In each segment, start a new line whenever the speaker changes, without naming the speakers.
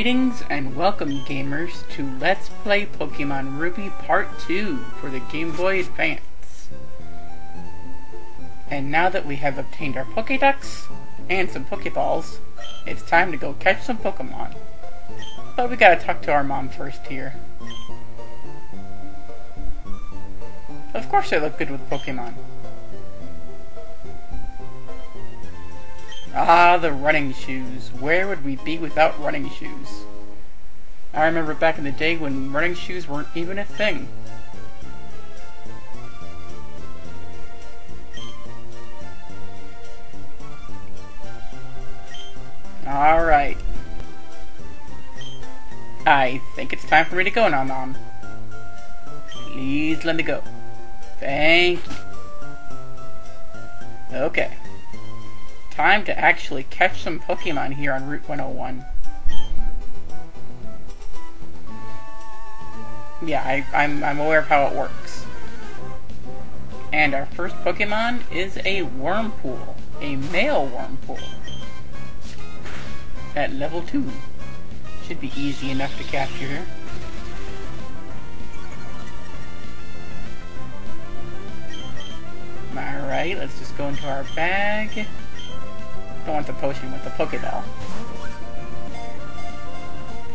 Greetings and welcome gamers to Let's Play Pokemon Ruby Part 2 for the Game Boy Advance. And now that we have obtained our Pokédex and some Pokéballs, it's time to go catch some Pokemon. But we gotta talk to our mom first here. Of course I look good with Pokemon. Ah, the running shoes. Where would we be without running shoes? I remember back in the day when running shoes weren't even a thing. Alright. I think it's time for me to go now, Mom. Please let me go. Thank you. Okay. Time to actually catch some Pokemon here on Route 101. Yeah, I'm aware of how it works. And our first Pokemon is a Wurmple, a male Wurmple. At level 2. Should be easy enough to capture her. Alright, let's just go into our bag. Don't want the potion with the Pokeball.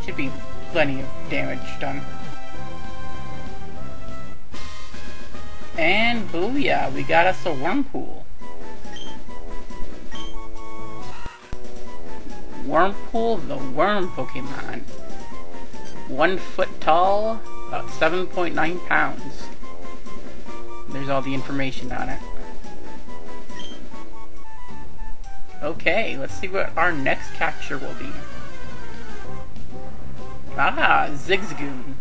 Should be plenty of damage done. And booyah, we got us a Wurmple. Wurmple, the worm Pokemon. 1 foot tall, about 7.9 pounds. There's all the information on it. Okay, let's see what our next capture will be. Ah, Zigzagoon.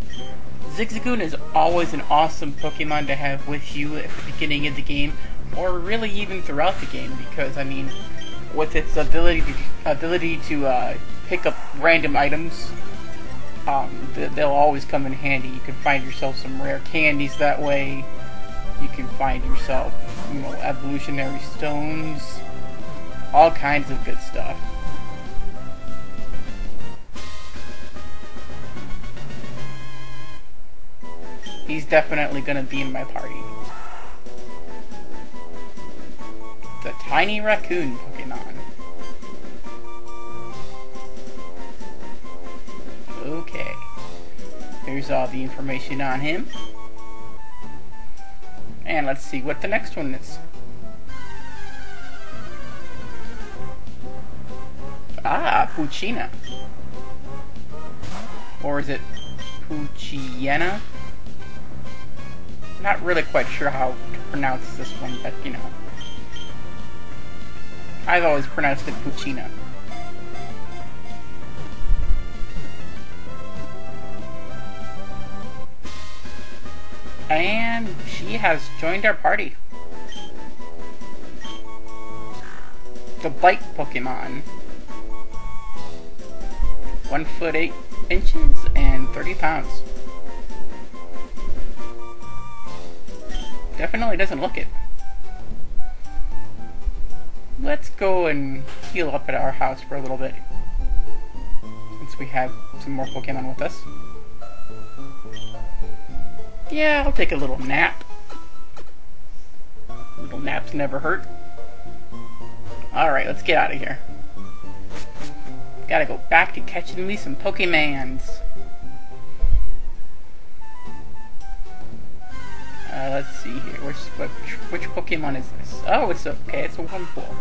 Zigzagoon is always an awesome Pokemon to have with you at the beginning of the game, or really even throughout the game, because, I mean, with its ability to pick up random items, they'll always come in handy. You can find yourself some rare candies that way. You can find yourself, evolutionary stones. All kinds of good stuff. He's definitely gonna be in my party. The tiny raccoon Pokemon. Okay. Here's all the information on him. And let's see what the next one is. Ah, Poochyena. Or is it Poochyena? Not really quite sure how to pronounce this one, but I've always pronounced it Poochyena. And she has joined our party. The Bite Pokemon. 1 foot 8 inches and 30 pounds. Definitely doesn't look it. Let's go and heal up at our house for a little bit, since we have some more Pokemon with us. Yeah, I'll take a little nap. Little naps never hurt. Alright, let's get out of here. Gotta go back to catching me some Pokemans. Let's see here. Which Pokemon is this? Oh, it's okay. It's a Wurmple.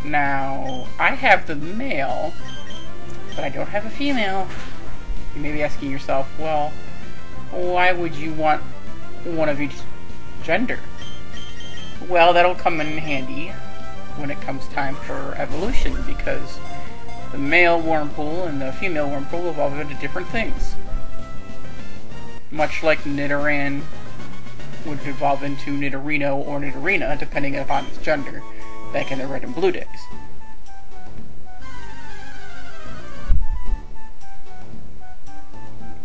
Now, I have the male, but I don't have a female. You may be asking yourself, well, why would you want one of each gender? Well, that'll come in handy when it comes time for evolution, because the male Wurmple and the female Wurmple evolve into different things. Much like Nidoran would evolve into Nidorino or Nidorina, depending upon its gender, back in the Red and Blue days.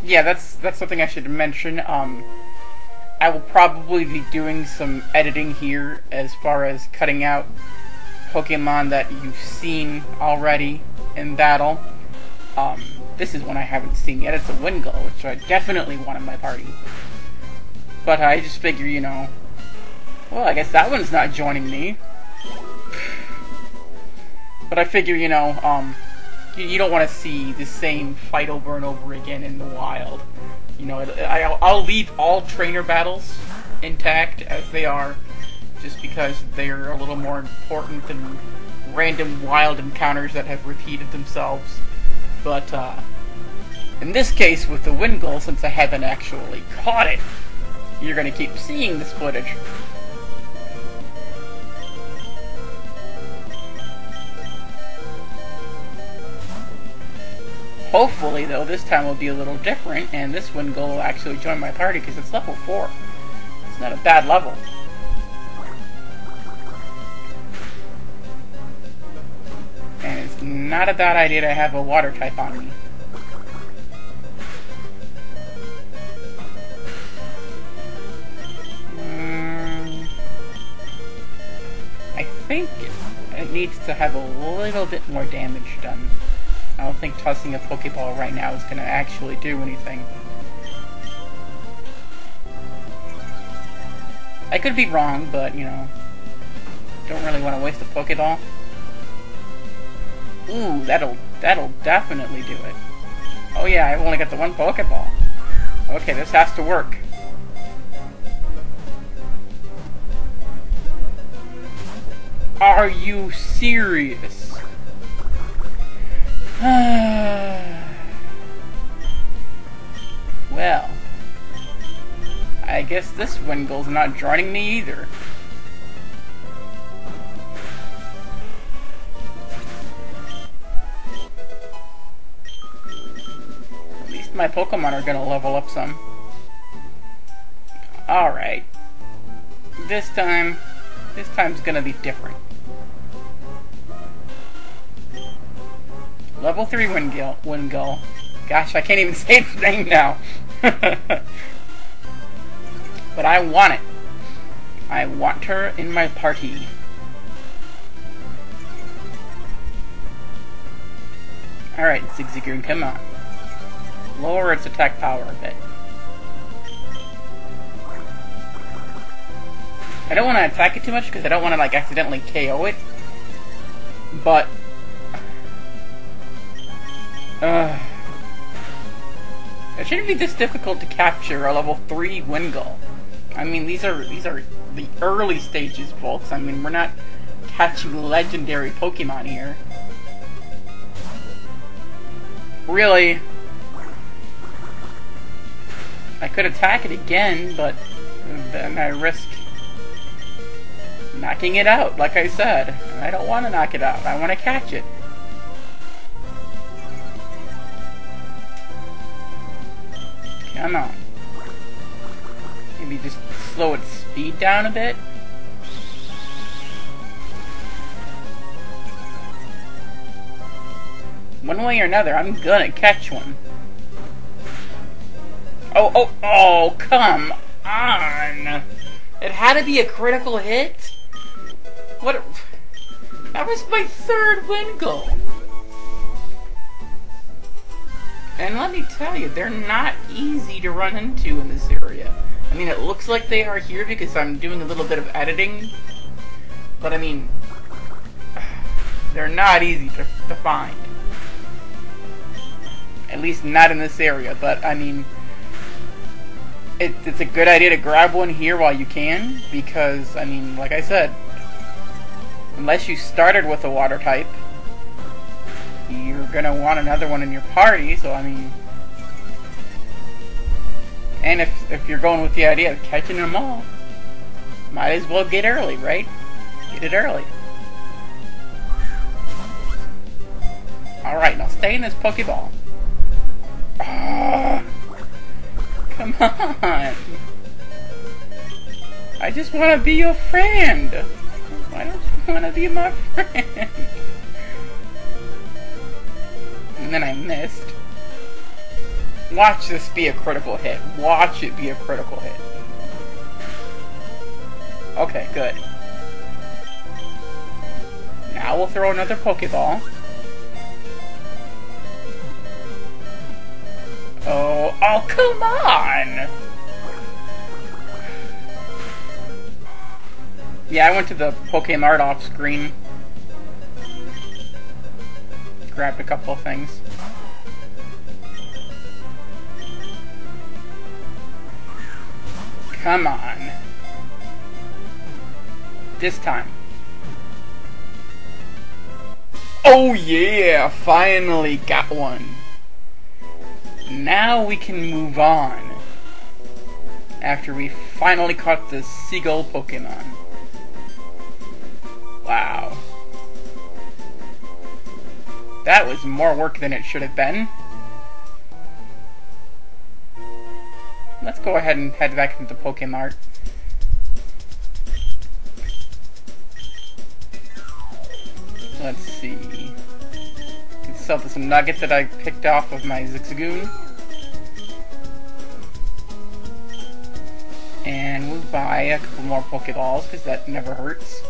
Yeah, that's something I should mention. I will probably be doing some editing here as far as cutting out Pokemon that you've seen already in battle. This is one I haven't seen yet. It's a Wingull, which I definitely want in my party. But I just figure, you know, well, I guess that one's not joining me. But I figure, you know, you don't want to see the same fight over and over again in the wild. You know, I'll leave all trainer battles intact as they are, just because they're a little more important than random wild encounters that have repeated themselves. But, in this case, with the Wingull, since I haven't actually caught it, you're going to keep seeing this footage. Hopefully, though, this time will be a little different, and this Wingull will actually join my party, because it's level 4. It's not a bad level. And it's not a bad idea to have a water type on me. I think it needs to have a little bit more damage done. I don't think tossing a Pokeball right now is going to actually do anything. I could be wrong, but, you know, don't really want to waste a Pokeball. Ooh, that'll definitely do it. Oh yeah, I've only got the one Pokeball. Okay, this has to work. Are you serious? Well, I guess this Wingull's not joining me either. At least my Pokemon are gonna level up some. Alright. This time's gonna be different. Level 3 Wingull. Gosh, I can't even say its name now. But I want it. I want her in my party. Alright, Zigzagoon, come on. Lower its attack power a bit. I don't want to attack it too much because I don't want to, like, accidentally KO it. But it shouldn't be this difficult to capture a level 3 Wingull. I mean, these are the early stages, folks. I mean, we're not catching legendary Pokemon here. Really, I could attack it again, but then I risk knocking it out, like I said. And I don't want to knock it out. I want to catch it. Come on. Maybe just slow its speed down a bit. One way or another, I'm gonna catch one. Oh, come on! It had to be a critical hit? What? That was my third Wingull! And let me tell you, they're not easy to run into in this area. I mean, it looks like they are here because I'm doing a little bit of editing. But I mean, they're not easy to find. At least not in this area, but I mean, it's a good idea to grab one here while you can, because, I mean, like I said, unless you started with a water type, you're gonna want another one in your party, so I mean, and if you're going with the idea of catching them all, might as well get early, right? Get it early. Alright, now stay in this Pokeball. Oh, come on. I just want to be your friend. Why don't you want to be my friend? And then I missed. Watch this be a critical hit. Watch it be a critical hit. Okay, good. Now we'll throw another Pokeball. Oh, come on! Yeah, I went to the Pokemart off screen. Grabbed a couple of things. Come on. This time. Oh yeah! Finally got one. Now we can move on. After we finally caught the seagull Pokemon. Wow. That was more work than it should have been. Let's go ahead and head back into Pokemart. Let's see. I can sell some nuggets that I picked off of my Zigzagoon. And we'll buy a couple more Pokeballs, because that never hurts.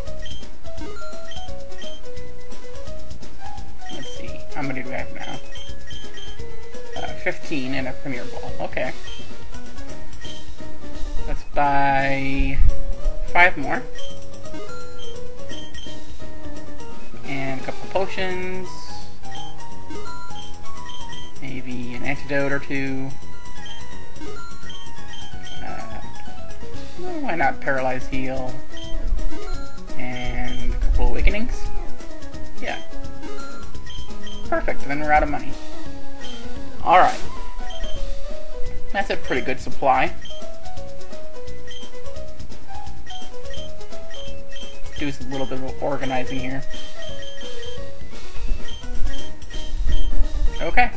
Let's see. How many do we have now? 15 and a Premier Ball. Okay. Let's buy 5 more. And a couple potions. Maybe an antidote or 2. Well, why not Paralyze Heal? And a couple Awakenings. Yeah. Perfect, then we're out of money. Alright. That's a pretty good supply. Do a little bit of organizing here. Okay.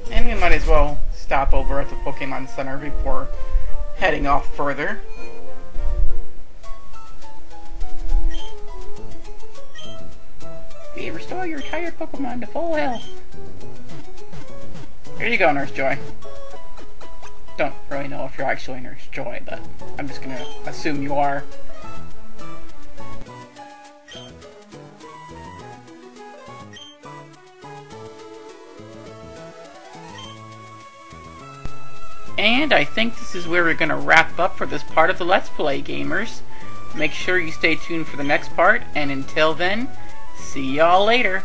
And we might as well stop over at the Pokemon Center before heading off further. Hey, restore your tired Pokemon to full health. Here you go, Nurse Joy. Don't really know if you're actually Nurse Joy, but I'm just gonna assume you are. And I think this is where we're going to wrap up for this part of the Let's Play, gamers. Make sure you stay tuned for the next part, and until then, see y'all later.